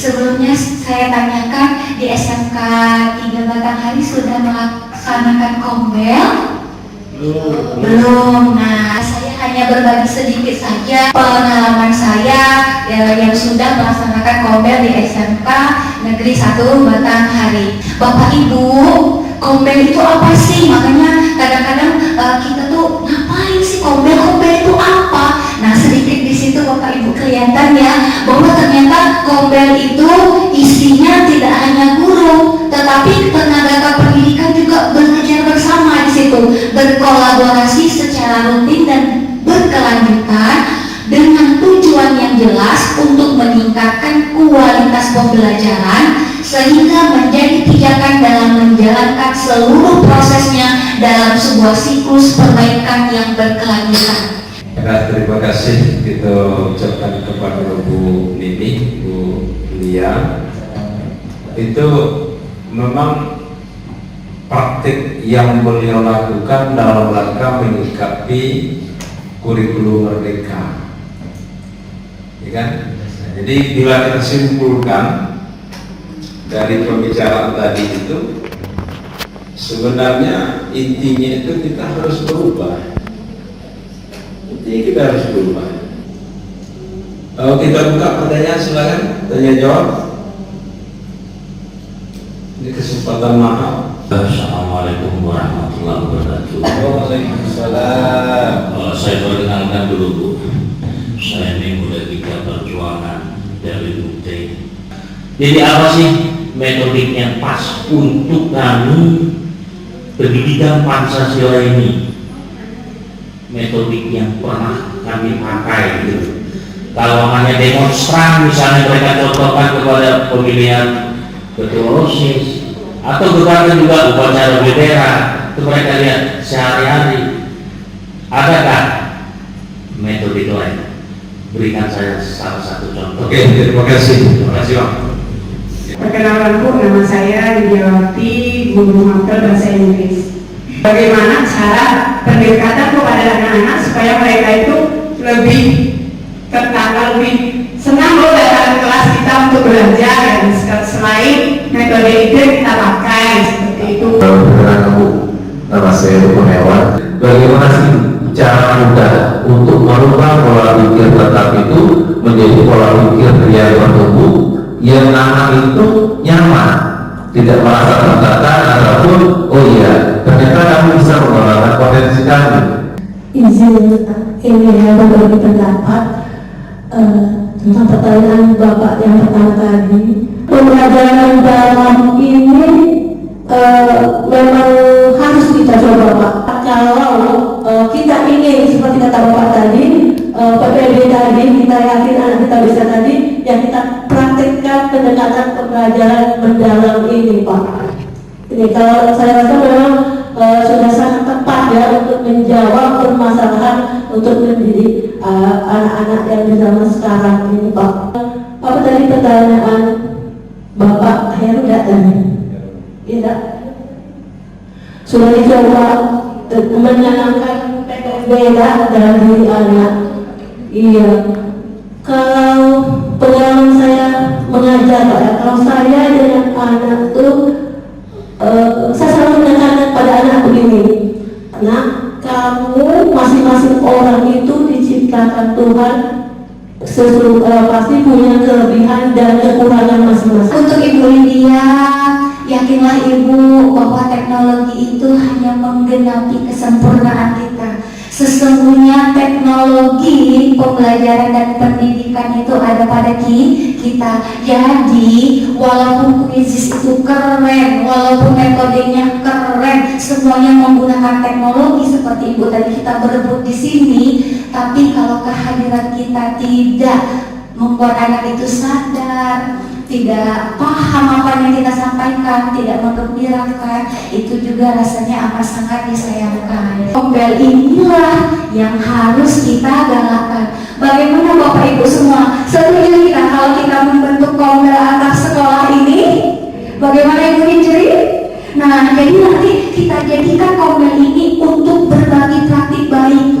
Sebelumnya saya tanyakan di SMK 3 Batanghari sudah melaksanakan kombel? Belum. Nah, saya hanya berbagi sedikit saja pengalaman saya yang sudah melaksanakan kombel di SMK Negeri 1 Batanghari. Bapak Ibu, kombel itu apa sih? Makanya kadang-kadang kita tuh ngapain sih kombel? Kombel itu apa? Nah, sedikit di situ Bapak Ibu kelihatan ya bahwa ternyata kombel itu isinya tidak hanya guru, tetapi tenaga kependidikan juga bekerja bersama di situ, berkolaborasi secara rutin dan berkelanjutan dengan tujuan yang jelas untuk meningkatkan kualitas pembelajaran sehingga menjadi pijakan dalam menjalankan seluruh prosesnya dalam sebuah siklus perbaikan yang berkelanjutan. Terima kasih kita ucapkan kepada Bu Nini, Bu Lia. Itu memang praktik yang beliau lakukan dalam rangka menyikapi kurikulum merdeka, ya kan? Jadi bila kita simpulkan dari pembicaraan tadi itu, sebenarnya intinya itu kita harus berubah. Intinya kita harus berubah. Kita buka pertanyaan, silakan tanya jawab. Ini kesempatan mahal. Assalamualaikum warahmatullahi wabarakatuh. Waalaikumsalam. Saya perkenalkan dulu Bu. Saya ini muda tiga perjuangan dari UT. Jadi apa sih metodik yang pas untuk kami pendidikan Pancasila ini? Metodik yang pernah kami pakai gitu. Kalau hanya demonstran misalnya mereka contohkan kepada pemilihan ketua OSIS atau bahkan juga upacara bendera, itu mereka lihat sehari-hari. Adakah metode lain? Berikan saya salah satu contoh. Oke, terima kasih. Terima kasih Bang. Perkenalan Bu, nama saya Widiawati, guru mapel bahasa Inggris. Bagaimana cara pendekatan kepada anak-anak supaya mereka itu lebih tertata, lebih senang loh datang ke kelas kita untuk belajar, dan selain metode itu kita pakai seperti itu. Perkenalkan Bu, nama saya Kurniawan. Bagaimana sih cara mudah untuk merubah pola pikir tetap itu menjadi pola pikir yang bertumbuh, yang anak itu nyaman, tidak merasa tertekan ataupun oh iya ternyata kamu bisa mengembangkan potensi kamu. Izin ini ya berbagi pendapat tentang pertanyaan Bapak yang pertama tadi. Pembelajaran dalam ini memang harus kita coba Pak. Kalau kita ingin seperti kata Bapak tadi, PPB tadi, kita yakin anak kita bisa tadi, yang kita praktikkan pendekatan pembelajaran mendalam ini Pak. Ini kalau saya rasa memang sudah sangat tepat ya untuk menjawab permasalahan untuk mendidik anak-anak yang di zaman sekarang ini Pak. Apa tadi pertanyaan Bapak Heruda tadi? Tidak. Sudah dicoba menanamkan beda dari anak. Iya. Kalau pengalaman saya mengajar Pak, kalau saya dengan anak tuh saya selalu menekankan pada anak begini, anak, kamu masing-masing orang itu diciptakan Tuhan pasti punya kelebihan dan kekurangan masing-masing. Untuk Ibu Lydia, yakinlah Ibu bahwa teknologi itu hanya menggenapi kesempurnaan kita. Sesungguhnya teknologi pembelajaran dan pendidikan itu ada pada kita. Jadi walaupun kuisis itu keren, walaupun metodenya keren, semuanya menggunakan teknologi seperti Ibu tadi kita berebut di sini, tapi kalau kehadiran kita tidak membuat anak itu sadar, tidak paham apa yang kita sampaikan, tidak menggembirakan, itu juga rasanya amat sangat disayangkan. Kombel inilah yang harus kita galakkan. Bagaimana Bapak Ibu semua? Setuju kita kalau kita membentuk kombel antar sekolah ini? Bagaimana Ibu Injri? Nah, jadi nanti kita jadikan kombel ini untuk berbagi praktik baik.